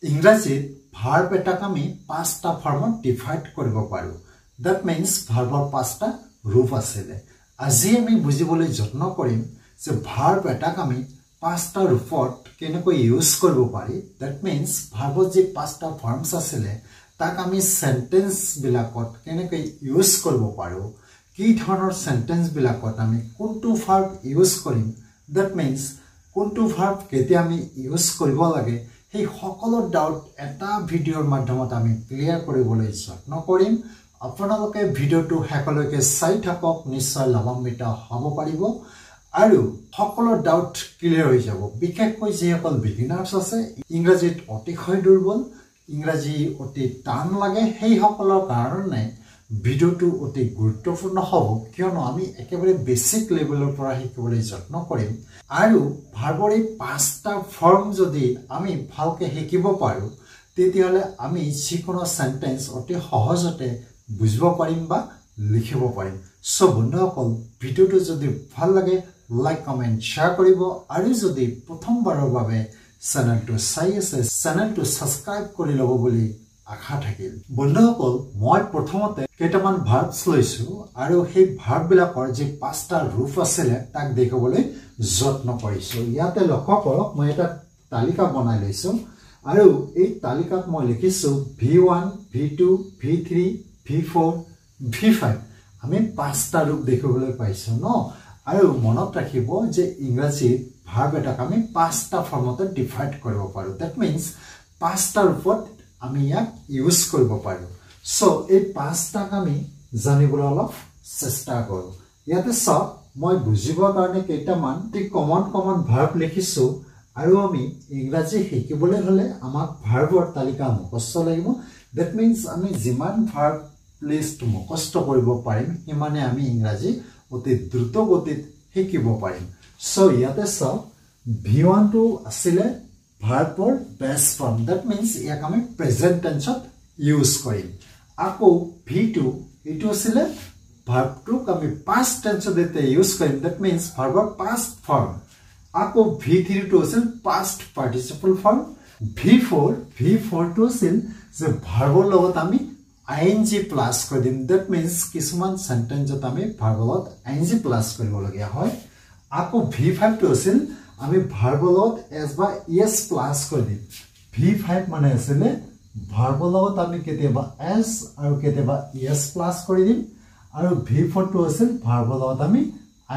ইংৰাজীত ভাৰ্ব এটাক আমি পাঁচটা ফৰ্মত ডিভাইড কৰিব পাৰো দ্যাট মিন্স ভাৰ্বৰ পাঁচটা ৰূপ আছে আজি আমি বুজিবলৈ যত্ন কৰিম যে ভাৰ্ব এটাক আমি পাঁচটা ৰূপত কেনেকৈ ইউজ কৰিব পাৰি দ্যাট মিন্স ভাৰ্বৰ যে পাঁচটা ফৰ্মছ আছে তাক আমি সেন্টেন্স বিলাকত কেনেকৈ ইউজ কৰিব পাৰো কি ধৰণৰ সেন্টেন্স বিলাকত আমি কোনটো ভাৰ্ব ইউজ কৰিম দ্যাট মিন্স কোনটো ভাৰ্ব কেতিয়া আমি ইউজ কৰিব লাগে এই সকলো ডাউট এটা ভিডিওৰ মাধ্যমত আমি ক্লিয়াৰ কৰিবলৈ যত্ন কৰিম আপোনালোকে ভিডিওটো শেষলৈকে চাই থাকক নিশ্চয় লাভান্বিত হ'ব পাৰিব আৰু সকলো ডাউট ক্লিয়াৰ হৈ যাব বিশেষকৈ যিসকল বিগিনাৰ্ছ আছে ইংৰাজীত অতিশয় দুৰ্বল ইংৰাজী অতি টান লাগে সেই সকলৰ কাৰণে ভিডিওটো অতি গুৰুত্বপূৰ্ণ হ'ব কিয়নো আমি একেবাৰে বেসিক লেভেলৰ পৰা শিকিবলৈ যত্ন কৰিম আৰু ভাৰ্বৰ এই পাঁচটা ফৰ্ম যদি আমি ভালকে শিকিব পাৰো তেতিয়াহলে আমি যিকোনো সেন্টেন্স অতি সহজতে বুজিব পাৰিম বা লিখিব পাৰিম সো বন্ধুসকল ভিডিওটো যদি ভাল লাগে লাইক কমেন্ট শেয়াৰ কৰিব আৰু যদি প্ৰথমবাৰৰ বাবে চেনেলটো চাই আছে চেনেলটো সাবস্ক্ৰাইব কৰি ল'ব বুলি আশা থাকিল বন্ধুসকল মই প্ৰথমতে কেইটামান ভাৰ্বছ লৈছো আৰু সেই ভাৰ্ব বিলাকৰ যে পাঁচটা ৰূপ আছে তাক দেখাবলৈ যত্ন কৰিছো ইয়াতে লক্ষ্য কৰক মই এটা তালিকা বনাই লৈছো আৰু এই তালিকাত মই লিখিছো v1 v2 v3 v4 v5 আমি পাঁচটা ৰূপ দেখিবলৈ পাইছো ন আৰু মনত ৰাখিব যে ইংৰাজীত ভাৰ্ব এটাক আমি পাঁচটা ফৰ্মত ডিভাইড কৰিব পাৰো দ্যাট মিন্স পাঁচটা ৰূপত আমি ইয়াক ইউজ কৰিব পাৰো সো এই পাঁচটাক আমি জানিবলৈ অলপ চেষ্টা কৰো ইয়াতে সব মই বুজিবৰ কাৰণে কেইটামান কমন ভাৰ্ব লিখিছো আৰু আমি ইংৰাজী শিকিবলৈ হলে আমাক ভাৰ্বৰ তালিকা মুখস্থ লাগিব দ্যাট মিন্স আমি যিমান ভাৰ্ব লিষ্ট মুখস্থ কৰিব পাৰিম সিমানে আমি ইংৰাজী অতি দ্ৰুত গতিত শিকিব পাৰিম সো ইয়াতে সব v1 টো আছিল ভাৰ্বৰ বেস ফৰ্ম দ্যাট মিন্স ইয়াক আমি প্ৰেজেন্ট টেন্সত ইউজ কৰিম আকৌ v2 এটো আছিল ভাৰ্বটোক আমি পাস্ট টেন্সত ইউজ কৰিম দ্যাট মিন্স ভাৰ্বৰ পাস্ট ফৰ্ম আকৌ v3 টো আছিল পাস্ট পাৰ্টিসিপল ফৰ্ম v4 টো আছিল যে ভাৰ্বৰ লগত আমি ing প্লাস কৰি দিম দ্যাট মিন্স কিছুমান সেন্টেন্সত আমি ভাৰ্বৰ লগত ing প্লাস কৰিব লগিয়া হয় আকৌ v5 টো আছিল আমি ভাৰ্বৰ লগত s বা es প্লাস কৰি দিম v5 মানে আছিল ভাৰ্বৰ লগত আমি কেতিয়াবা s আৰু কেতিয়াবা es প্লাস কৰি দিম আৰু v4 টো আছিল ভাৰ্বৰ লগত আমি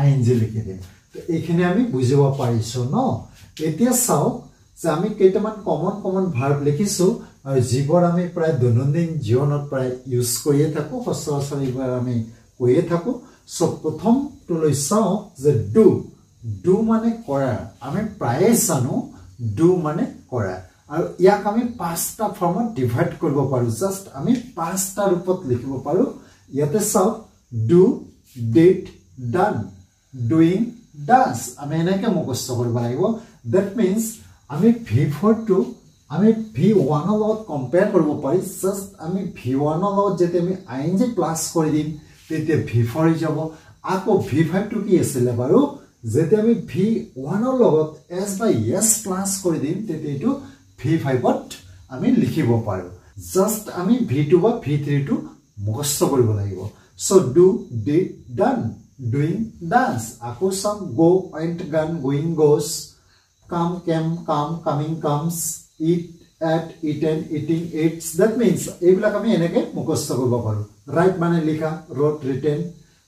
ing লিখি দিম তো এইখিনি আমি বুজিব পাৰিছো ন এতিয়া চাও যে আমি কেইটামান কমন ভাৰ্ব লিখিছো আৰু যিবোৰ আমি প্ৰায় দৈনন্দিন জীৱনত প্ৰায় ইউজ কৰিয়ে থাকো সচৰাচৰ আমি কৈয়ে থাকো সো প্ৰথমটো লৈ চাও যে ডু মানে কৰা আমি প্ৰায় জানো ডু মানে কৰা আৰু ইয়াক আমি পাঁচটা ফৰ্মত ডিভাইড কৰিব পাৰো জাস্ট আমি পাঁচটা ৰূপত লিখিব পাৰো ইয়াতে চাও do did done doing dance আমি এনেকে মুখস্থ কৰিব লাগিব দ্যাট মিন্স আমি v4 টো আমি v1 ৰ লগত কম্পেয়াৰ কৰিব পাৰি জাস্ট আমি v1 ৰ লগত যেতে আমি ing প্লাস কৰি দিম তেতে v4 হৈ যাব আকৌ v5 টো কি আছিল বাৰু যেতে আমি v1 ৰ লগত s বা s প্লাস কৰি দিম তেতে এটো v5 ত আমি লিখিব পাৰো জাস্ট আমি v2 বা v3 টো মুখস্থ কৰিব লাগিব so do did done doing dance আকৌ সব গো went gone going goes come came come coming comes eat at eaten eating eats that means এইবিলাক আমি এনেকে মুখস্থ কৰিব পাৰো write মানে লিখা wrote written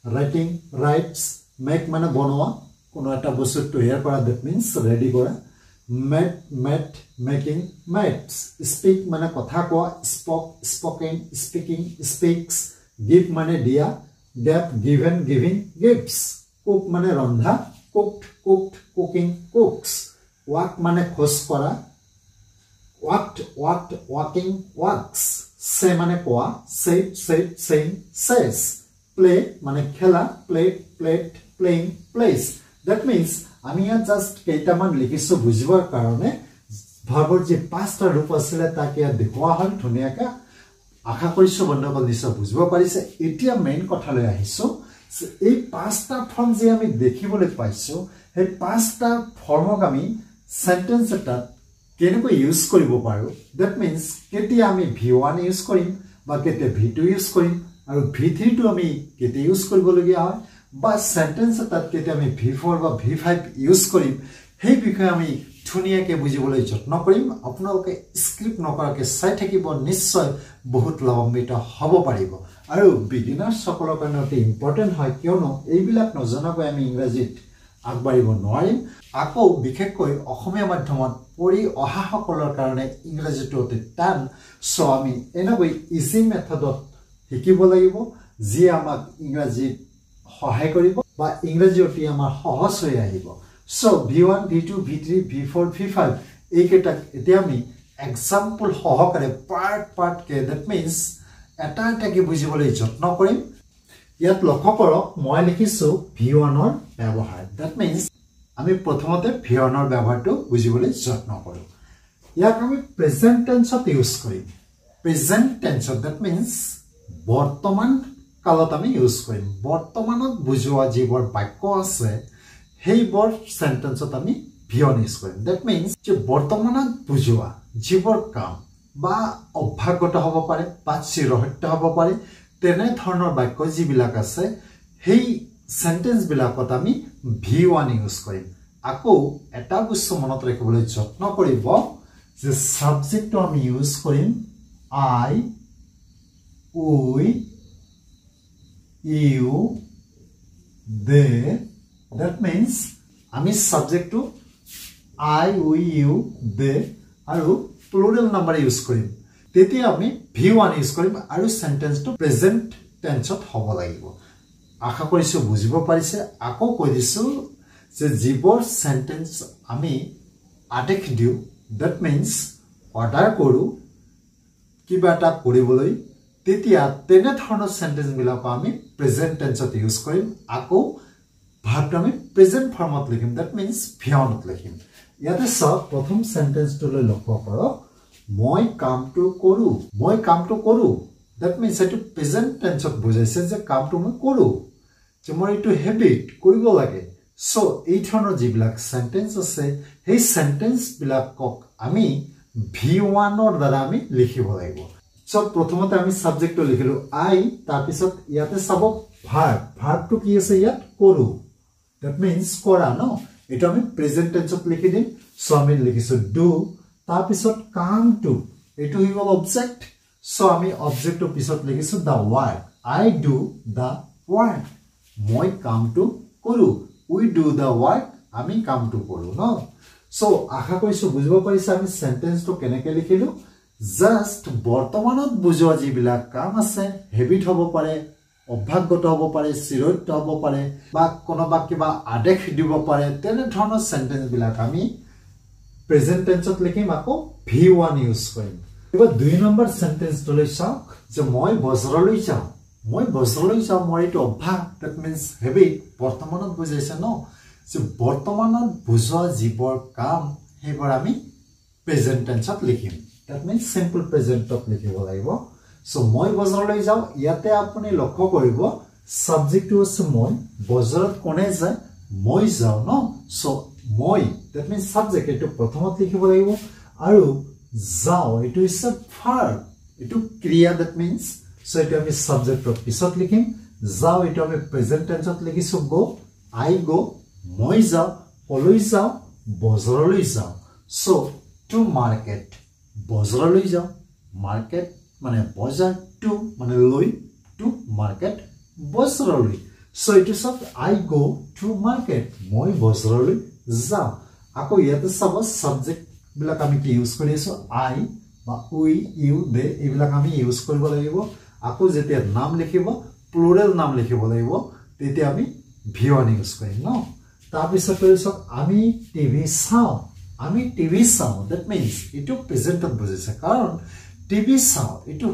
writing writes make মানে বনোৱা কোনো এটা বস্তু তৈয়াৰ কৰা that means ready কৰা met making mates speak মানে কথা কোৱা spoke spoken speaking speaks give মানে দিয়া gave given giving gives cook মানে ৰন্ধা cooked cooked cooking cooks walk মানে খোজ কৰা walked walking walks say মানে কোৱা said saying says play মানে খেলা played playing plays that means আমি জাস্ট কেইটামান লিখিছো বুজিবৰ কাৰণে ভাৰ্বৰ যে পাঁচটা ৰূপ আছিল তাকে দেখুৱা হল ধুনিয়াকৈ আশা কৰিছো বন্ধুসকল নিশ্চয় বুজিব পাৰিছে এতিয়া মেইন কথালৈ আহিছো এই পাঁচটা ফৰ্ম যে আমি দেখিবলৈ পাইছো সেই পাঁচটা ফৰ্মক আমি সেন্টেন্স এটাত কেনেকৈ ইউজ কৰিব পাৰো দ্যাট মিন্স কেতিয়া আমি v1 ইউজ কৰিম বা কেতিয়া v2 ইউজ কৰিম আৰু v3 টো আমি কেতিয়া ইউজ কৰিবলগীয়া হয় বা সেন্টেন্স এটাত কেতিয়া আমি v4 বা v5 ইউজ কৰিম সেই বিষয়ে আমি ধুনিয়াকে বুজিবলৈ যত্ন কৰিম আপোনালোকে স্ক্ৰিপ্ট নকৰাকে চাই থাকিব নিশ্চয় বহুত লাভান্বিত হ'ব পাৰিব আৰু বিগিনাৰ সকলৰ কাৰণে অতি ইম্পৰ্টেন্ট হয় কিয়নো এইবিলাক নজনাকৈ আমি ইংৰাজীত আগবাঢ়িব নোৱাৰিম আকৌ বিশেষকৈ অসমীয়া মাধ্যমত পঢ়ি অহা সকলৰ কাৰণে ইংৰাজীটো অতি টান সো আমি এনেকৈ ইজি মেথডত শিকিব লাগিব যি আমাক ইংৰাজীত সহায় কৰিব বা ইংৰাজী অতি আমাৰ সহজ হৈ আহিব so v1 v2 v3 v4 v5 এইকেইটা এতিয়া আমি এক্সাম্পল সহকাৰে পাৰ্ট কে দ্যাট মিন্স এটা কি বুজিবলৈ যত্ন কৰিম ইয়াত লক্ষ্য কৰক মই লিখিছো v1 ৰ ব্যৱহাৰ দ্যাট মিন্স আমি প্ৰথমতে v1 ৰ ব্যৱহাৰটো বুজিবলৈ যত্ন কৰো ইয়াক আমি প্ৰেজেন্ট টেন্সত ইউজ কৰিম প্ৰেজেন্ট টেন্সত দ্যাট মিন্স বৰ্তমান কালত আমি ইউজ কৰিম বৰ্তমানত বুজোৱা যিবোৰ বাক্য আছে সেইবোৰ সেন্টেন্সত আমি v1 ইউজ কৰিম দ্যাট মিন্স যে বৰ্তমানত বুজোৱা যিবোৰ কাম বা অভ্যাগত হ'ব পাৰে বা চিৰসত্য হ'ব পাৰে তেনে ধৰণৰ বাক্য যিবিলাক আছে সেই সেন্টেন্স বিলাকত আমি v1 ইউজ কৰিম আকৌ এটা বস্তু মনত ৰাখিবলৈ যত্ন কৰিব যে সাবজেক্টটো আমি ইউজ কৰিম I we you they that means আমি সাবজেক্টটো I we you they আৰু প্লুৰাল নাম্বাৰ ইউজ কৰিম তেতিয়া আমি v1 ইউজ কৰিম আৰু সেন্টেন্সটো প্ৰেজেন্ট টেন্সত হ'ব লাগিব আশা কৰিছো বুজিব পাৰিছে আকৌ কৈ দিছো যে যিবোৰ সেন্টেন্স আমি আদেশ দিও দ্যাট মিন্স অৰ্ডাৰ কৰো কিবা এটা কৰিবলৈ তেতিয়া তেনে ধৰণৰ সেন্টেন্স বিলাক আমি প্ৰেজেন্ট টেন্সত ইউজ কৰিম আকৌ ভাৰ্বটো আমি প্ৰেজেন্ট ফৰ্মত লিখিম দ্যাট মিন্স v1 ত লিখিম ইয়াতে সব প্ৰথম সেন্টেন্সটো লৈ লক্ষ্য কৰক মই কামটো কৰো দ্যাট মিন্স এটো প্ৰেজেন্ট টেন্সত বুজাইছে যে কামটো মই কৰো যে মই এটো হেবিট কৰিব লাগে সো এই ধৰণৰ যিবিলাক সেন্টেন্স আছে সেই সেন্টেন্স বিলাকক আমি v1 ৰ দ্বাৰা আমি লিখিব লাগিব সো প্ৰথমতে আমি সাবজেক্টটো লিখিলো I তাৰ পিছত ইয়াতে চাব ভাৰ্বটো কি আছে ইয়াত কৰো দ্যাট মিন্স কৰা ন এটা আমি প্ৰেজেন্ট টেন্সত লিখি দিম সো আমি লিখিছো ডু তাৰ পিছত কাম টু এটো হি গল অবজেক্ট সো আমি অবজেক্টৰ পিছত লিখিছো দা work I do the work মই কামটো কৰো we do the work আমি কামটো কৰো ন সো আশা কৰিছো বুজিব পাৰিছে আমি সেন্টেন্সটো কেনেকৈ লিখিলো জাস্ট বৰ্তমানত বুজোৱা যিবিলাক কাম আছে হেবিট হ'ব পাৰে অভ্যাগত হ'ব পাৰে চিৰস্ত হ'ব পাৰে বা কোনোবা কিবা আদেশ দিব পাৰে তেনে ধৰণৰ সেন্টেন্স বিলাক আমি প্ৰেজেন্ট টেন্সত লিখিম আকৌ v1 ইউজ কৰিম এবাৰ 2 নম্বৰ সেন্টেন্সটো লৈ চাওক যে মই বজাৰলৈ যাওঁ মই এটো অভ্যাগ দ্যাট মিন্স হেবিট বৰ্তমানত বুজাইছে ন যে বৰ্তমানত বুজোৱা যিবোৰ কাম সেইবোৰ আমি প্ৰেজেন্ট টেন্সত লিখিম দ্যাট মিন্স সিম্পল প্ৰেজেন্টত লিখিব লাগিব সো মই বজাৰলৈ যাওঁ ইয়াতে আপুনি লক্ষ্য কৰিব সাবজেক্টটো আছে মই বজাৰত কোনে যায় মই যাওঁ ন সো মই দ্যাট মিন্স সাবজেক্ট এটো প্ৰথমত লিখিব লাগিব আৰু যাওঁ এটো ইজ আ ভাৰ্ব এটো ক্ৰিয়া দ্যাট মিন্স সো এটো আমি সাবজেক্টৰ পিছত লিখিম যাওঁ এটো আমি প্ৰেজেন্ট টেন্সত লিখিছো গো I go মই যাওঁ কলৈ যাওঁ বজাৰলৈ যাওঁ সো টু মাৰ্কেট বজাৰলৈ যাওঁ মাৰ্কেট মানে বজাৰ টু মানে লৈ টু মাৰ্কেট বজাৰলৈ সো ইটো সব I go to market মই বজাৰলৈ যাওঁ আকৌ ইয়াতে সব সাবজেক্ট বিলাক আমি কি ইউজ কৰিছো I বা we you they এইবিলাক আমি ইউজ কৰিব লাগিব আকৌ যেতিয়া নাম লিখিব প্লুৰাল নাম লিখিব লাগিব তেতিয়া আমি v1 ইউজ কৰিম ন তাৰ পিছত কৈছো আমি টিভি চাওঁ দ্যাট মিন্স ইটো প্ৰেজেন্টত বুজাইছে কাৰণ টিভি চাওঁ ইটো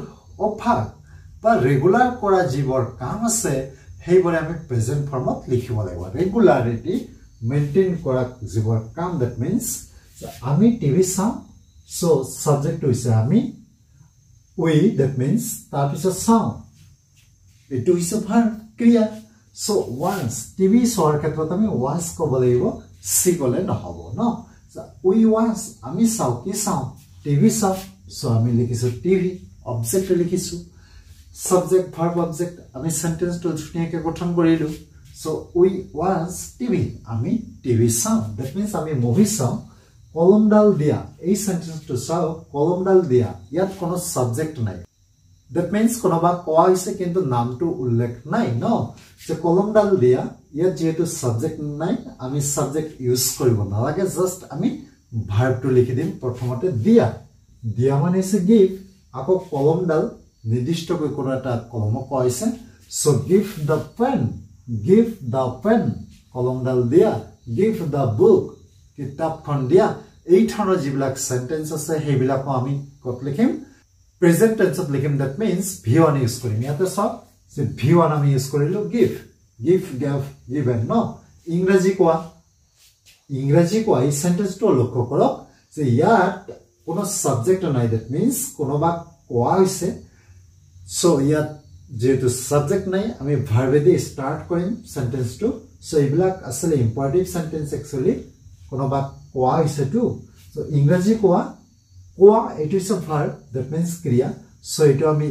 অভ্যাগ বা ৰেগুলাৰ কৰা যিবোৰ কাম আছে সেইবোৰ আমি প্ৰেজেন্ট ফৰ্মত লিখিব লাগিব ৰেগুলাৰিটি মেইনটেইন কৰা যিবোৰ কাম দ্যাট মিন্স আমি টিভি চাওঁ সো সাবজেক্ট হৈছে আমি we that means তাৰ পিছত চাওঁ এটো হৈছে ভাৰ্ব ক্ৰিয়া সো once টিভি চোৱাৰ ক্ষেত্ৰত আমি once ক'ব লাগিব see ক'লে নহ'ব ন উই ওয়াচ আমি চাও কি চাও টিভি চাও সো আমি লিখিছো টিভি অবজেক্ট লিখিছো সাবজেক্ট ভার্ব অবজেক্ট আমি সেন্টেন্সটো ধুনিয়াকে গঠন কৰিলো সো উই ওয়াচ টিভি আমি টিভি চাও দ্যাট মিন্স আমি মুভি চাও কলমডাল দিয়া এই সেন্টেন্সটো চাও কলমডাল দিয়া ইয়াত কোনো সাবজেক্ট নাই দ্যাট মিন্স কোনোবা কোৱা হৈছে কিন্তু নামটো উল্লেখ নাই ন যে কলমডাল দিয়া ইয়াত যেহেতু সাবজেক্ট নাই আমি সাবজেক্ট ইউজ কৰিব নালাগে জাস্ট আমি ভাৰ্বটো লিখি দিম প্ৰথমতে দিয়া দিয়া মানে হৈছে গিভ আকৌ কলমডাল নিৰ্দিষ্টকৈ কোনো এটা কলমক কোৱা হৈছে সো গিভ দ্য পেন কলমডাল দিয়া গিভ দ্য বুক কিতাপখন দিয়া এই ধৰণৰ যিবিলাক সেন্টেন্স আছে সেইবিলাকো আমি কত লিখিম প্ৰেজেন্ট টেন্সত লিখিম দ্যাট মিন্স v1 ইউজ কৰিম ইয়াতে সব যে v1 আমি ইউজ কৰিলো গিভ গেভ গিভেন ন ইংৰাজী কোৱা এই সেন্টেন্সটো লক্ষ্য কৰক যে ইয়াত কোনো সাবজেক্ট নাই দ্যাট মিন্স কোনোবা কোৱা হৈছে সো ইয়াত যেহেতু সাবজেক্ট নাই আমি ভাৰ্বে দি স্টাৰ্ট কৰিম সেন্টেন্সটো সো এইবিলাক আসলে ইম্পাৰেটিভ সেন্টেন্স একচুয়ালি কোনোবা কোৱা হৈছে টু সো ইংৰাজী কোৱা it is a verb that means kriya so it ami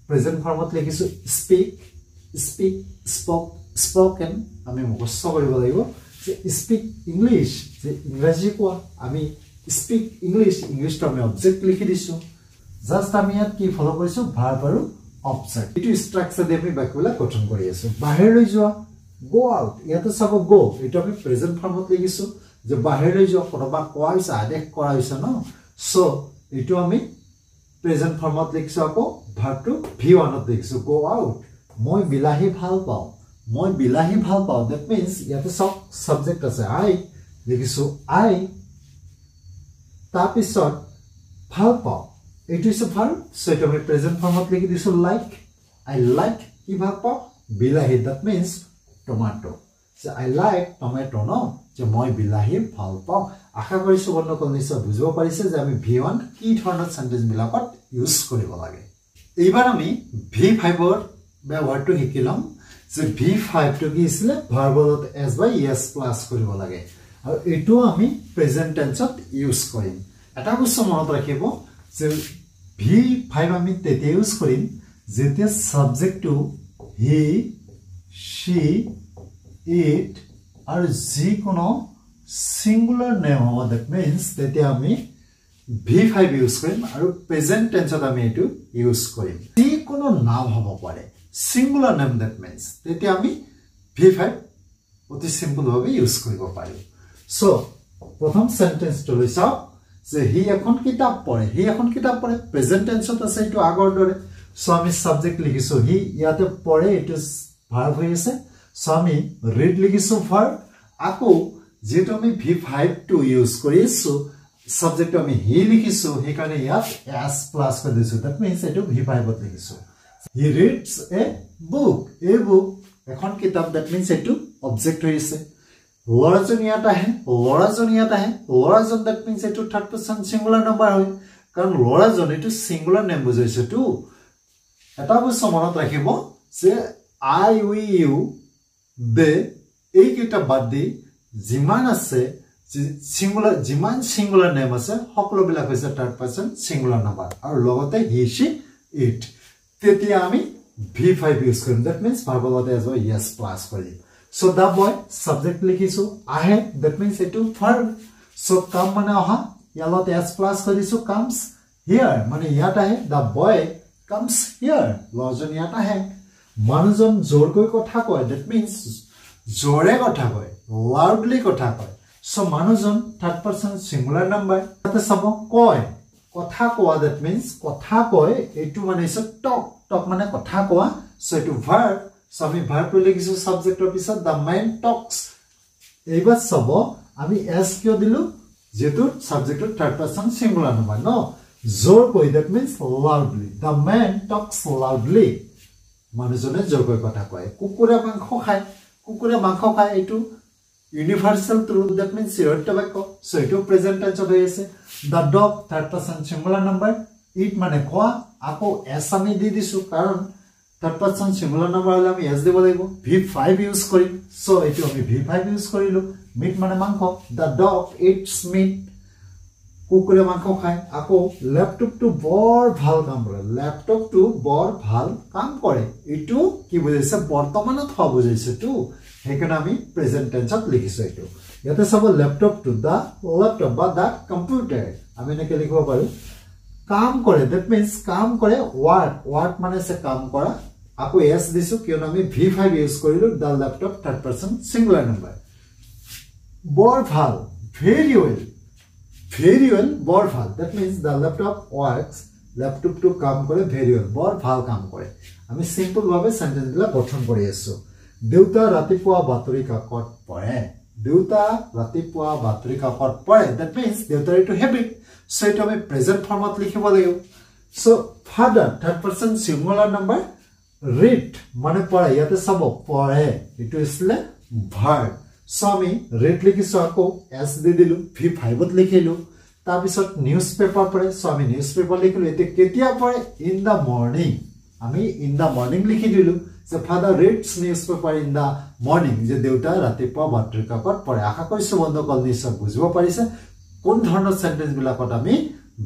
present form ot likhisu speak spoken ami mukhস্থ কৰিব লাগিব যে speak english যে ইংৰাজী কোৱা আমি speak english to আমি object লিখি দিছো জাস্ট আমি ইয়াত কি ফলো কৰিছো verb আৰু object এটো স্ট্ৰাকচাৰ দি আমি বাক্যবিলাক গঠন কৰি আছো বাহিৰলৈ যোৱা go out ইয়াতে সব go এটো আমি প্ৰেজেন্ট ফৰ্ম ত লিখিছো যে বাহিৰলৈ যোৱা কোনোবা কোৱা হৈছে আদেশ কৰা হৈছে ন So, ito ami present form ot likhisu ako verb to v1 ot likhisu go out moi bilahi bhal pao that means yate subject ase I likhisu I tapisot bhal pao ito is a verb so ito ami present form ot likhi disu like I like ki bhal pao bilahi that means tomato so I like tomato no যে মই বিলাহি ভাল পাও আশা কৰিছো বন্ধুসকল নিশ্চয় বুজিব পাৰিছে যে আমি v1 কি ধৰণৰ সেন্টেন্স বিলাকত ইউজ কৰিব লাগে এইবাৰ আমি v5 ৰ ব্যৱহাৰটো শিকিলাম যে v5 টো কি আছিল ভাৰ্বত s by s প্লাস কৰিব লাগে আৰু এটো আমি প্ৰেজেন্ট টেন্সত ইউজ কৰিম এটা বস্তু মনত ৰাখিব যে v5 আমি তেতিয়া ইউজ কৰিম যেতিয়া সাবজেক্টটো he she it আৰু যি কোনো সিঙ্গুলাৰ নেম হ'ব দ্যাট মিন্স তেতিয়া আমি v5 ইউজ কৰিম আৰু প্ৰেজেন্ট টেন্সত আমি এটো ইউজ কৰিম যি কোনো নাম হ'ব পাৰে সিঙ্গুলার নেম দ্যাট মিন্স তেতিয়া আমি v5 অতি সিম্পল ভাবে ইউজ কৰিব পাৰিম সো প্ৰথম সেন্টেন্সটো লৈছাও যে হি এখন কিতাপ পঢ়ে প্ৰেজেন্ট টেন্সত আছে এটো আগৰ দৰে সো আমি সাবজেক্ট লিখিছো হি ইয়াতে পঢ়ে এটো ভার্ব হৈ আছে So, আমি read লিখিছো verb আকৌ যেটো আমি v5 to use কৰিছো subject আমি he লিখিছো হেকাৰণে ইয়াত s plus কৰি দিছো that means এটো v5 ত লিখিছো he reads a book এখন কিতাপ that means এটো object হৈছে ল'ৰাজন ইয়াত আহে ল'ৰাজন that means এটো third person singular number হয় কাৰণ ল'ৰাজন এটো singular name বুজাইছে টু এটা বস্তু মনত ৰাখিব যে I we you the এই কিটা বাদ দি জিমান আছে জিমান সিঙ্গুলার নেম আছে সকলো বিলাক হৈছে থার্ড পারসন সিঙ্গুলার নাম্বার আৰু লগতে হি she it তেতিয়া আমি v5 ইউজ কৰিম দ্যাট মিন্স ভাৰ্বত as well yes প্লাস কৰিম সো দা বয় সাবজেক্ট লিখিছো আহে দ্যাট মিন্স এটো ভাৰ্ব সো কাম মানে অহা ইয়ালত s প্লাস কৰিছো comes here মানে ইয়াত আহে দা বয় comes here লজন ইয়াত আহে মানুহজন জোৰকৈ কথা কয় that means জোৰে কথা কয় loudly কথা কয় so মানুহজন third person singular number তাতে সব কয় কথা কোৱা that means কথা কয় এটো মানে is talk মানে কথা কোৱা so এটো verb so আমি verb টো লিখিছো সাবজেক্টৰ পিছত the man talks এইবাৰ সব আমি s কিয় দিলো যেটো সাবজেক্টৰ third person singular number no জোৰকৈ that means loudly the man talks loudly মানুহজনে জোৰকৈ কথা কয় কুকুৰে মাংস খায় এটো ইউনিভার্সাল ট্রুথ দ্যাট মিন্স সিরোট বাক্য সো এটো প্রেজেন্ট টেন্স হৈ আছে the dog third person singular number eat মানে খোৱা আকৌ এস আমি দি দিছো কাৰণ থাৰ্ড পাৰসন সিঙ্গুলাৰ নাম্বাৰ হলে আমি এস দিব লাগিব v5 ইউজ কৰিম সো এটো আমি v5 ইউজ কৰিলো মিট মানে মাংস দ্য ডগ ইটস মিট কুকুৰে মাংস খায় আকৌ ল্যাপটপটো বৰ ভাল কাম কৰে ল্যাপটপটো বৰ ভাল কাম কৰে ইটো কি বুজাইছে বৰ্তমানত হোৱা বুজাইছে তো হেকাৰণে আমি প্ৰেজেন্ট টেন্সত লিখিছো এটো ইয়াতে সব ল্যাপটপটো দা ল্যাপটপ বা দা কম্পিউটাৰ আমি নেকে লিখিব পাৰো কাম কৰে দ্যাট মিন্স কাম কৰে ওয়াৰ্ক মানে সে কাম কৰা আকৌ এস দিছো কিয়নো আমি v5 ইউজ কৰিলো the laptop third person singular number বৰ ভাল very well বৰ ভাল that means the laptop works laptop to কাম কৰে very well বৰ ভাল কাম কৰে আমি সিম্পল ভাবে সেন্টেন্স বিলাক গঠন কৰি আছো দেউতা ৰাতিপুৱা বাতৰি কাকত পঢ়ে দেউতা ৰাতিপুৱা বাতৰি কাকত পঢ়ে that means দেউতাৰ এটো হেবিট সো এটো আমি প্ৰেজেন্ট ফৰ্মত লিখিব লাগিব so father third person singular number read মানে পঢ়ে ইয়াতে সব পঢ়ে এটো ইছলে ভাৰ্ব So আমি read লিখিছো আকৌ s দি দিলু v5 ত লিখিলু তাৰ পিছত নিউজ পেপাৰ পৰে সো আমি নিউজ পেপাৰ লিখিলু এতে কেতিয়া পৰে ইন দা মৰ্নিং আমি ইন দা মৰ্নিং লিখি দিলু যে father reads newspaper in the morning যে দেউতা ৰাতিপুৱা বাতৰি কাকত পঢ়ে আশা কৰিছো বন্ধুসকল নিশ্চয় বুজিব পাৰিছে কোন ধৰণৰ সেন্টেন্স বিলাকত আমি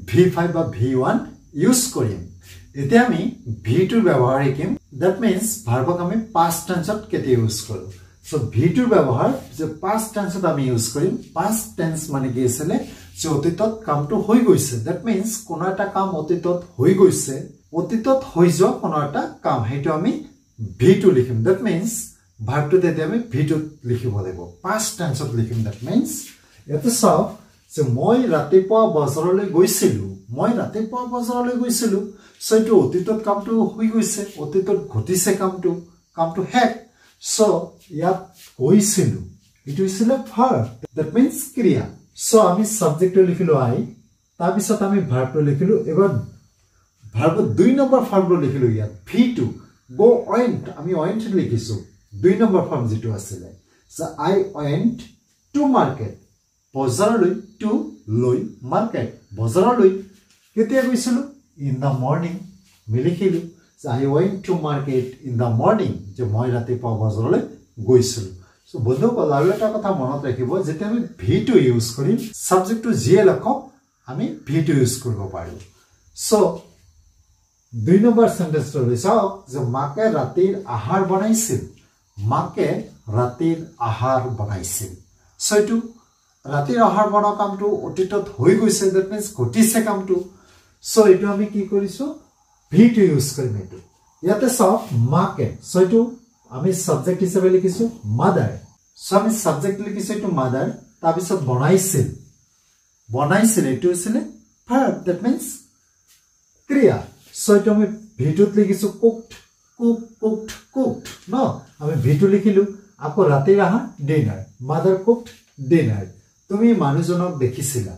v5 বা v1 ইউজ কৰিম এতিয়া আমি v2 ব্যৱহাৰ কৰিম দ্যাট মিন্স ভাৰ্বক আমি past tense ত কেতিয়া ইউজ কৰো So v2 ব্যবহাৰ যে past tense আমি ইউজ কৰিম past tense মানে কি আছে যে অতীতত কামটো হৈ গৈছে that means কোন এটা কাম অতীতত হৈ গৈছে অতীতত হৈ যোৱা কোন এটা কাম হেতু আমি v2 লিখিম that means ভাৰ্বটো তেতে আমি v2 লিখিব লাগিব past tense ত লিখিম that means এতে সব যে মই ৰাতিপুৱা বজাৰলৈ গৈছিলো সো এটো অতীতত কামটো হৈ গৈছে অতীতত ঘটিছে কামটো hack So, yat koisilu. It is a verb. That means kriya. So, ami subject to likhilu I. Tabisat ami verb to likhilu. Ebar verb 2 number form to likhilu yat. V2. Go went. Ami went likhisu. 2 number form jitu asile. So, I went to market. Bozaroloi to loi market. Bozaroloi. Ketia goisilu? In the morning. Mi likhilu. So I went to market in the morning. যে মই ৰাতিপুৱা বজাৰলৈ গৈছিলো so বন্ধুসকল আৰু এটা কথা মনত ৰাখিব যেতিয়া আমি v2 ইউজ কৰিম সাবজেক্ট টু জিএ লখক আমি v2 ইউজ কৰিব পাৰো সো 2 নম্বৰ সেন্টেন্সটো চাওক যে মাকে ৰাতিৰ আহাৰ বনাইছিল সো এটো ৰাতিৰ আহাৰ বনোৱা কামটো অতীতত হৈ গৈছে দ্যাট মিন্স ঘটিছে কামটো সো এটো আমি কি কৰিছো v2 ইউজ কৰিম এটো ইয়াতে সব মাকে সো এটো আমি সাবজেক্ট হিচাপে লিখিছো মাদাৰ সো আমি সাবজেক্ট লিখিছো এটো মাদাৰ তাৰ পিছত বনাইছিল এটো আছিল verb that means ক্ৰিয়া সো এটো আমি v2 ত লিখিছো cooked no আমি v2 লিখিলো আকৌ ৰাতিৰ আহাৰ ডিনাৰ মাদাৰ কুকড ডিনাৰ তুমি মানুহজনক দেখিছিলা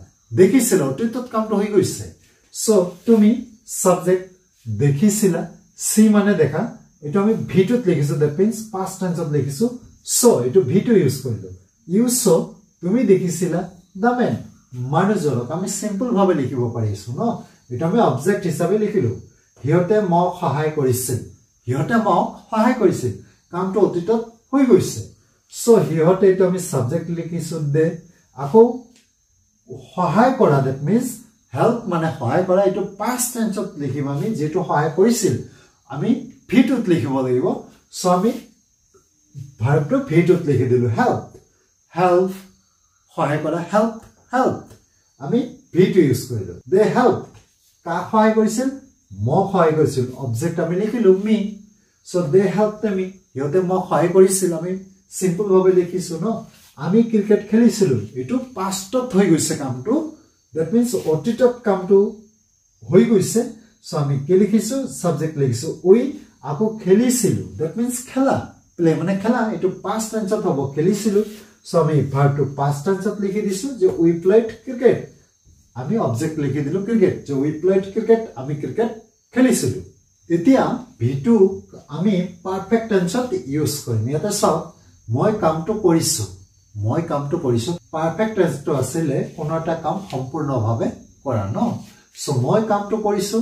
অতীতত কামটো হৈ গৈছে সো তুমি সাবজেক্ট দেখিছিলা সি মানে দেখা এটো আমি v2 ত লিখিছো দ্যাট মিন্স past tense ত লিখিছো সো এটো v2 ইউজ কৰিলো ইউ সো তুমি দেখিছিলা দা ম্যান মানুহজনক আমি সিম্পল ভাবে লিখিব পাৰিছো ন এটো আমি অবজেক্ট হিচাপে লিখিলো হিয়তে মোক সহায় কৰিছিল কামটো অতীতত হৈ গৈছে সো হিয়তে এটো আমি সাবজেক্ট লিখিছো দে আকৌ সহায় কৰা দ্যাট মিন্স help মানে সহায় কৰা এটো past tense ত লিখিম আমি যেটো সহায় কৰিছিল আমি v2 ত লিখিব লাগিব সো আমি ভাৰ্বটো v2 ত লিখি দিলো help সহায় কৰা help আমি v2 ইউজ কৰিলো they help কা সহায় কৰিছিল মোক সহায় কৰিছিল অবজেক্ট আমি লিখিলো me so they helped me ইহতে মোক সহায় কৰিছিল আমি সিম্পল ভাবে লিখিছো ন আমি ক্ৰিকেট খেলিছিলো এটো পাষ্টত হৈ গৈছে কামটো that means অতীতত কামটো হৈ গৈছে সো আমি কি লিখিছো সাবজেক্ট লিখিছো উই আকৌ খেলিছিলো that means খেলা প্লে মানে খেলা এটো past tense ত হ'ব খেলিছিলো সো আমি ভাৰ্বটো past tense ত লিখি দিছো যে উই প্লেড ক্ৰিকেট আমি অবজেক্ট লিখি দিলো ক্ৰিকেট যে উই প্লেড ক্ৰিকেট আমি ক্ৰিকেট খেলিছিলো এতিয়া v2 আমি পাৰফেক্ট টেন্সত ইউজ কৰিম ইয়াতে চাওক মই কামটো কৰিছো পাৰফেক্ট টেন্সটো আছিল কোনো এটা কাম সম্পূৰ্ণভাৱে কৰা ন সো মই কামটো কৰিছো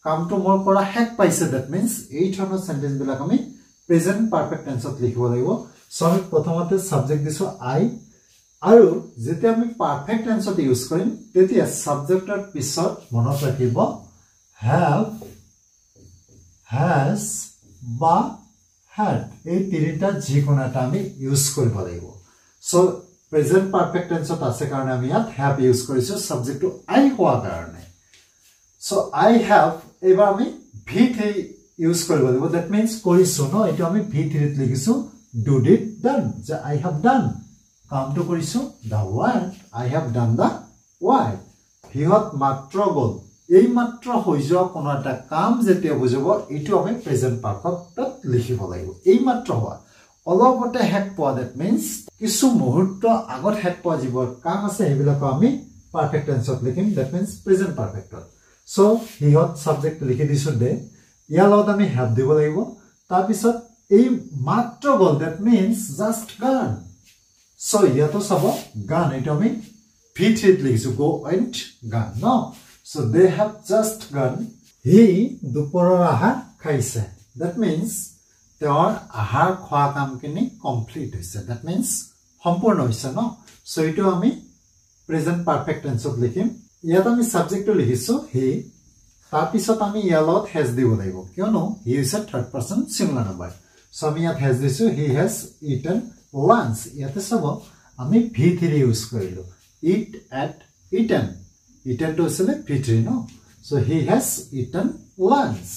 কামটো মোৰ কৰা হেক পাইছে দ্যাট মিন্স এই ধৰণৰ সেন্টেন্স বিলাক আমি প্ৰেজেন্ট পাৰফেক্ট টেন্সত লিখিব লাগিব সো আমি প্ৰথমতে সাবজেক্ট দিছো আই আৰু যেতিয়া আমি পাৰফেক্ট টেন্সত ইউজ কৰিম তেতিয়া সাবজেক্টৰ পিছত মনত ৰাখিব have has বা had এই তিনিটা যিকোনো এটা আমি ইউজ কৰিব লাগিব সো প্ৰেজেন্ট পাৰফেক্ট টেন্সত আছে কাৰণে আমি ইয়াত have ইউজ কৰিছো সাবজেক্টটো I হোৱা কাৰণে সো I have এবাৰ আমি V3 ইউজ কৰিব লাগিব দ্যাট মিন্স কৰিছো ন এটা আমি V3 ত লিখিছো did it done যে I have done কামটো কৰিছো the work I have done the work হিহত মাত্ৰ গল এই মাত্ৰ হৈ যোৱা কোনো এটা কাম যেতিয়া বুজাব এটো আমি প্ৰেজেন্ট পাৰফেক্টত লিখিব লাগিব এই মাত্ৰ হোৱা অলপতে হেড পোৱা দ্যাট মিন্স কিছু মুহূৰ্ত আগত হেড পোৱা যিবোৰ কাম আছে হেবিলাক আমি পাৰফেক্ট টেন্সত লিখিম দ্যাট মিন্স প্ৰেজেন্ট পাৰফেক্টত সো হিহত সাবজেক্ট লিখি দিছো দে ইয়াৰ লগত আমি হেড দিব লাগিব তাৰ পিছত এই মাত্ৰ গল দ্যাট মিন্স জাস্ট গান সো ইয়াতো সব গান এটা আমি V3 ত লিখিছো go and gone no so they have just gone he দুপৰৰ আহাৰ খাইছে that means তেওঁৰ আহাৰ খোৱা কামখিনি কমপ্লিট হৈছে that means সম্পূৰ্ণ হৈছে ন so এটো আমি প্ৰেজেন্ট পাৰফেক্ট টেন্সত লিখিম ইয়াত আমি সাবজেক্টটো লিখিছো he তাৰ পিছত আমি ইয়াৰ লগত has দিব লাগিব কিয়নো he is a third person singular number so আমি ইয়াত has দিছো he has eaten lunch ইয়াতে সব আমি V3 ইউজ কৰিলো eat at eaten eaten to আসলে V3 no so he has eaten lunch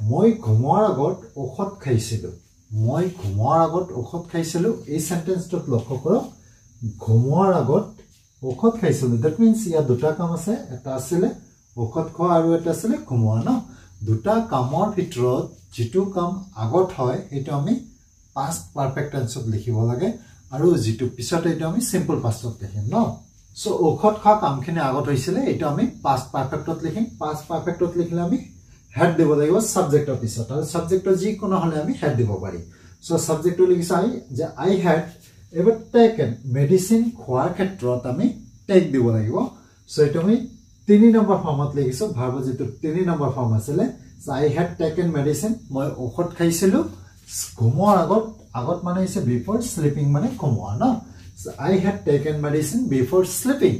মই ঘুমাৰ আগত ঔষধ খাইছিলো মই ঘুমাৰ আগত ঔষধ খাইছিলো এই সেন্টেন্সটোত লক্ষ্য কৰক ঘুমাৰ আগত ঔষধ খাইছিলো দ্যাট মিন্স ইয়া দুটা কাম আছে এটা আছিল ঔষধ খোৱা আৰু এটা আছিল ঘুমোৱা ন দুটা কামৰ ভিতৰত যেটো কাম আগত হয় এটো আমি past perfect tense লিখিব লাগে আৰু যেটো পিছত এটো আমি simple past ত লিখিম ন সো ঔষধ খোৱা কামখিনি আগত হৈছিল এটো আমি past perfect ত লিখিম past perfect ত লিখিলে আমি had দিব লাগিব সাবজেক্টৰ পিছত আৰু সাবজেক্টৰ যি কোনো হলে আমি had দিব পাৰি সো সাবজেক্টটো লিখিছো আই যে I had ever taken medicine খোৱাৰ ক্ষেত্ৰত আমি take দিব লাগিব সো এটো আমি 3 নম্বৰ ফৰ্মত লিখিছো ভাৰ্ব যেটো 3 নম্বৰ ফৰ্ম আছিল I had taken medicine মই ঔষধ খাইছিলো ঘুমোৱাৰ আগত মানে হৈছে before sleeping মানে ঘুমোৱা ন so I had taken medicine before sleeping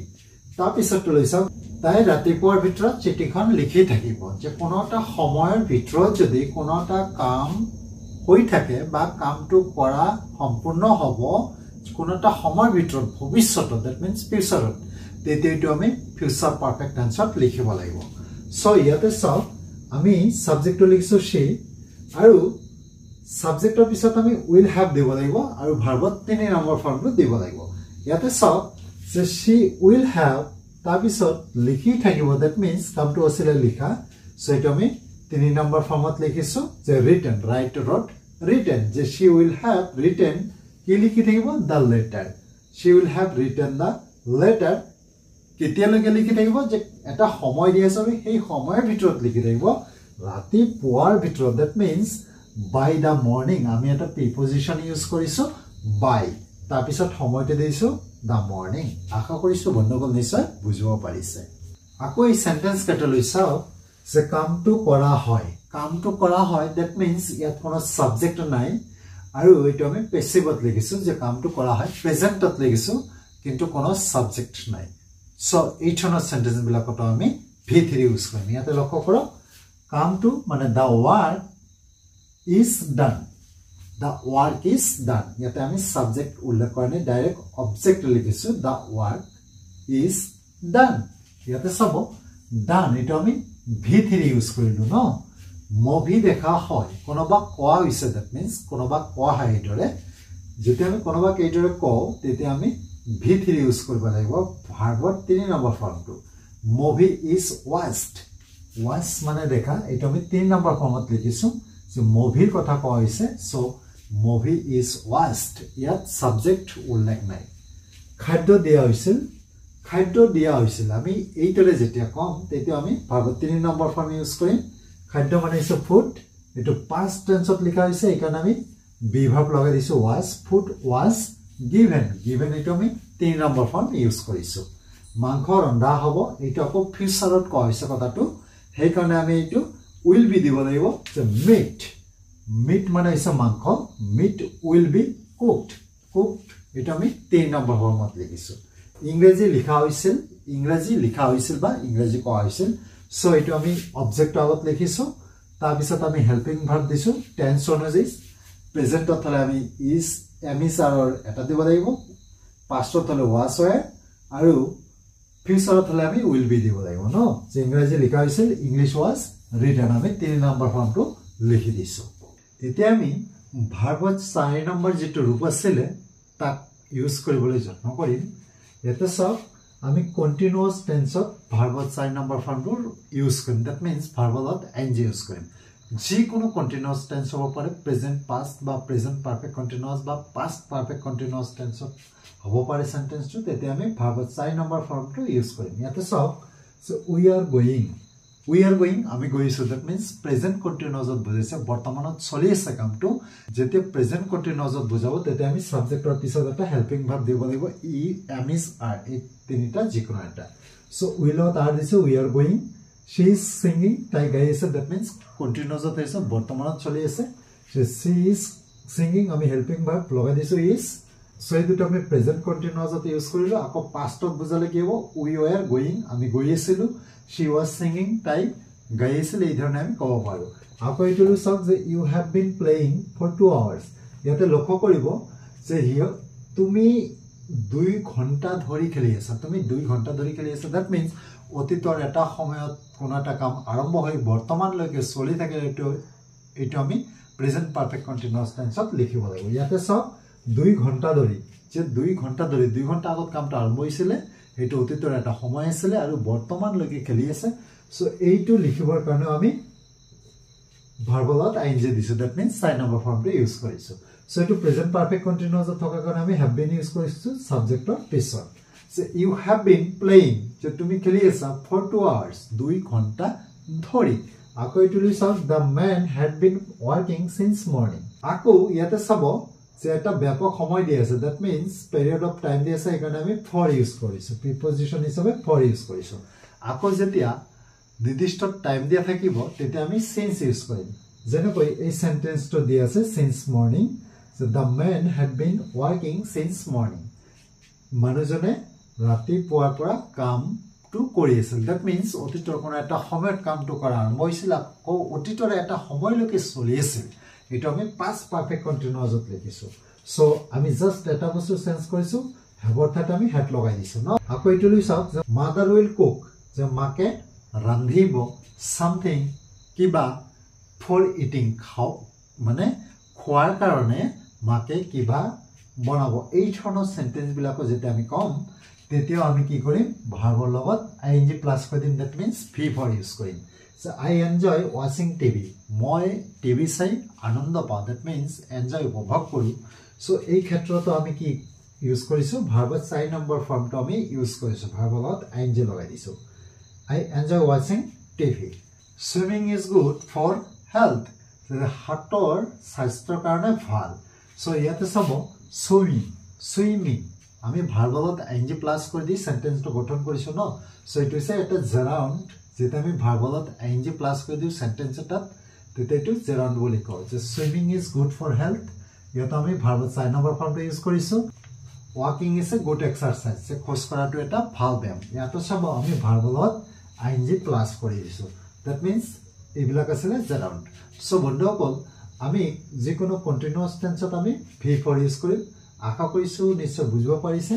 তাৰ পিছত লৈছো তাই ৰাতিপুৱাৰ ভিতৰত চিঠিখন লিখি থাকিব যে কোনোটা সময়ৰ ভিতৰত যদি কোনোটা কাম হৈ থাকে বা কামটো কৰা সম্পূৰ্ণ হ'ব কোনোটা সময়ৰ ভিতৰত ভৱিষ্যত দ্যাট মিন্স ফিউচাৰত তেতিয়াটো আমি ফিউচাৰ পাৰফেক্ট টেন্সত লিখিব লাগিব সো ইয়াতে সব আমি সাবজেক্টটো লিখিছো she আৰু সাবজেক্টৰ পিছত আমি will have দিব লাগিব আৰু ভাৰ্বত 3 নম্বৰ ফৰ্মটো দিব লাগিব ইয়াতে সব যে she will have তাৰ পিছত লিখি থাকিব দ্যাট মিন্স কামটো আছিল লিখা সো এটো আমি 3 নম্বৰ ফৰ্মত লিখিছো যে written write wrote written যে she will have written কি লিখি থাকিব the letter she will have written the letter কেতিয়ালৈকে লিখি থাকিব যে এটা সময় দিয়া আছে সেই সময়ৰ ভিতৰত লিখি থাকিব ৰাতি পুৱাৰ ভিতৰত that means by the morning আমি এটা প্ৰিপজিশন ইউজ কৰিছো by তাৰ পিছত সময়তে দিছো the morning আশা কৰিছো বন্ধুসকল নিশ্চয় বুজিব পাৰিছে আকৌ এই সেন্টেন্স কেটা লৈছাও যে কামটো কৰা হয় দ্যাট মিন্স ইয়াত কোনো সাবজেক্ট নাই আৰু এটো আমি পেসিভত লিখিছো যে কামটো কৰা হয় প্ৰেজেন্টত লিখিছো কিন্তু কোনো সাবজেক্ট নাই সো এই ধৰণৰ সেন্টেন্স বিলাকত আমি V3 ইউজ কৰিম ইয়াতে লক্ষ্য কৰক কামটো মানে the work is done the work is done ইয়াতে আমি সাবজেক্ট উল্লেখ কৰা নাই ডাইৰেক্ট অবজেক্ট লিখিছো the work is done ইয়াতে সব done এটো আমি V3 ইউজ কৰিলো ন মুভি দেখা হয় কোনোবা কোৱা হৈছে দ্যাট মিন্স কোনোবা কোৱা হয় এদৰে যেতিয়া আমি কোনোবা কেইদৰে কও তেতিয়া আমি V3 ইউজ কৰিব লাগিব ভাৰ্বত 3 নম্বৰ ফৰ্মটো মুভি ইজ watched watch মানে দেখা এটো আমি 3 নম্বৰ ফৰ্মত লিখিছো যে মুভিৰ কথা কোৱা হৈছে সো মুভি ইজ watched ইয়াত সাবজেক্ট উল্লেখ নাই খাদ্য দিয়া হৈছিল আমি এইতৰে যেতিয়া কম তেতিয়া আমি ভাৰ্বত 3 নম্বৰ ফৰ্ম ইউজ কৰিম খাদ্য মানে হৈছে ফুড এটো past tenseত লিখা হৈছে এইকাৰণে আমি be verb লগাই দিছো was food was given এটো আমি 3 নম্বৰ ফৰ্ম ইউজ কৰিছো মাংস ৰন্ধা হ'ব এটো আকৌ ফিউচাৰত কোৱা হৈছে কথাটো সেই কাৰণে আমি এটো will be দিব লাগিব যে meat মানে হৈছে মাংস meat will be cooked এটা আমি 3 নম্বৰ ফৰ্মত লিখিছো ইংৰাজী লিখা হৈছিল বা ইংৰাজী কোৱা হৈছিল সো এটো আমি অবজেক্ট আগত লিখিছো তাৰ পিছত আমি হেল্পিং ভাৰ্ব দিছো টেন্স অনুযায়ী প্ৰেজেন্টত হলে আমি ইজ এমিস আৰৰ এটা দিব লাগিব পাষ্টত হলে ওয়াজ হয় আৰু ফিউচাৰত হলে আমি উইল বি দিব লাগিব ন যে ইংৰাজী লিখা হৈছিল ইংলিশ ওয়াজ ৰিটেন আমি 3 নম্বৰ ফৰ্মটো লিখি দিছো এতিয়া আমি ভাৰ্বত 4 নম্বৰ যেটো ৰূপ আছিল তাক ইউজ কৰিবলৈ যত্ন কৰিম এটা সব আমি কন্টিনিউয়াস টেন্সত ভাৰ্বত 4 নম্বৰ ফৰ্মটো ইউজ কৰিম দ্যাট মিন্স ভাৰ্বলত এনজি ইউজ কৰিম যি কোনো কন্টিনিউয়াস টেন্স হ'ব পাৰে প্ৰেজেন্ট পাস্ট বা প্ৰেজেন্ট পাৰফেক্ট কন্টিনিউয়াস বা পাস্ট পাৰফেক্ট কন্টিনিউয়াস টেন্সত হ'ব পাৰে সেন্টেন্সটো তেতে আমি ভাৰ্বত 4 নম্বৰ ফৰ্মটো ইউজ কৰিম ইয়াতে সব সো উই আৰ গোইং আমি গৈছো দ্যাট মিন্স প্ৰেজেন্ট কন্টিনিউয়াসত বুজাইছে বৰ্তমানত চলি আছে কামটো যেতে প্ৰেজেন্ট কন্টিনিউয়াসত বুজাব তেতে আমি সাবজেক্টৰ পিছত এটা হেল্পিং ভার্ব দিব লাগিব ই এম ইজ আর এই তিনিটা যিকোনো এটা সো উইলত আর দিছে we are going she is singing তাই গাই আছে দ্যাট মিন্স কন্টিনিউয়াসত আছে বৰ্তমানত চলি আছে she is singing আমি হেল্পিং ভার্ব লগাই দিছো is সো এই দুটো আমি প্রেজেন্ট কন্টিনিউয়াসত ইউজ কৰিলো আকৌ পাষ্টত বুজালে কি হ'ব উই ওয়ার গোইং আমি গৈ আছিলো she was singing তাই গাই আছিল এই ধৰণে আমি ক'ব পাৰো আকৌ এইটো সব যে you have been playing for 2 hours ইয়াতে লক্ষ্য কৰিব যে তুমি 2 ঘণ্টা ধৰি খেলি আছা তুমি 2 ঘণ্টা ধৰি খেলি আছা দ্যাট মিন্স অতীতৰ এটা সময়ত কোন এটা কাম আৰম্ভ হৈ বৰ্তমান লৈকে চলি থাকে এটো আমি প্ৰেজেন্ট পাৰফেক্ট কন্টিনিউয়াস টেন্সত লিখিব লাগিব ইয়াতে সব 2 ঘণ্টা ধৰি যে 2 ঘণ্টা আগত কামটো আৰম্ভ হৈছিল এটো অতীতৰ এটা সময় আছিল আৰু বৰ্তমান লৈকে খেলি আছে সো এইটো লিখিবৰ কাৰণে আমি ভাৰ্বলত আইএনজি দিছো দ্যাট মিন্স 4 নম্বৰ ফৰ্মটো ইউজ কৰিছো সো এটো প্ৰেজেন্ট পাৰফেক্ট কন্টিনিউয়াসত থকা কাৰণে আমি হ্যাভ বিন ইউজ কৰিছো সাবজেক্টৰ পিছত so you have been playing যে তুমি খেলি আছা ফৰ 2 আৱাৰ্স 2 ঘণ্টা ধৰি আকৌ এটো লিখাও the man had been working since morning আকৌ ইয়াতে চাব যে এটা ব্যাপক সময় দি আছে that means period of time দি আছে এখানে আমি ফৰ ইউজ কৰিছো প্ৰিপজিশন হিচাপে ফৰ ইউজ কৰিছো আকৌ যেতিয়া নিৰ্দিষ্ট টাইম দিয়া থাকিব তেতিয়া আমি সিন্স ইউজ কৰিম যেনেকৈ এই সেন্টেন্সটো দি আছে since morning so the man had been working since morning মানুজনে ৰাতি পুৱাৰ পৰা কামটো কৰি আছিল দ্যাট মিন্স অতীতৰ কোন এটা সময়ত কামটো কৰা আৰম্ভ হৈছিল আকৌ অতীতৰ এটা সময়লৈকে চলি আছিল এটা আমি পাস্ট পাৰফেক্ট কন্টিনিউয়াসত লিখিছো সো আমি জাস্ট এটা বস্তু চেঞ্জ কৰিছো হ্যাভৰ ঠাইত আমি হ্যাড লগাই দিছো ন আকৌ এটো লৈ চাওক যে মাদাৰ উইল কুক যে মাকে ৰান্ধিব সামথিং কিবা ফৰ ইটিং খাও মানে খোৱাৰ কাৰণে মাকে কিবা বনাব এই ধৰণৰ সেন্টেন্স বিলাকো যেতে আমি কম তেতিয়াও আমি কি কৰিম ভাৰ্বৰ লগত আইএনজি প্লাস কৰি দিম that means V four use কৰিম so I enjoy watching TV মই টিভি চাই আনন্দ পাওঁ দ্যাট মিন্স এনজয় উপভোগ কৰো সো এই ক্ষেত্ৰতো আমি কি ইউজ কৰিছো ভাৰ্বত 4 নম্বৰ ফৰ্মটো আমি ইউজ কৰিছো ভাৰ্বৰ লগত আইএনজি লগাই দিছো I enjoy watching TV swimming is good for health হাৰ্টৰ স্বাস্থ্যৰ কাৰণে ভাল সো ইয়াতে চাব সুইমিং আমি ভাৰ্বলত আইএনজি প্লাস কৰি দি সেন্টেন্সটো গঠন কৰিছো ন সো ইট ইজ এটা জেৰাউণ্ড যেটা আমি ভাৰ্বলত আইএনজি প্লাস কৰি দিও সেন্টেন্স এটাত তেতে এটো জেৰাউণ্ড বুলি কও যে swimming is good for health ইয়াত আমি ভাৰ্বত 4 নম্বৰ ফৰ্মটো ইউজ কৰিছো walking is a good exercise যে খোজ কৰাটো এটা ভাল ব্যায়াম ইয়াতো চাব আমি ভাৰ্বলত আইএনজি প্লাস কৰি দিছো দ্যাট মিন্স এইবিলাক আছিল জেৰাউণ্ড সো বন্ধুসকল আমি যিকোনো কন্টিনিউয়াস টেন্সত আমি ভি ফৰ ইউজ কৰিম আশা কৰিছো নিশ্চয় বুজিব পাৰিছে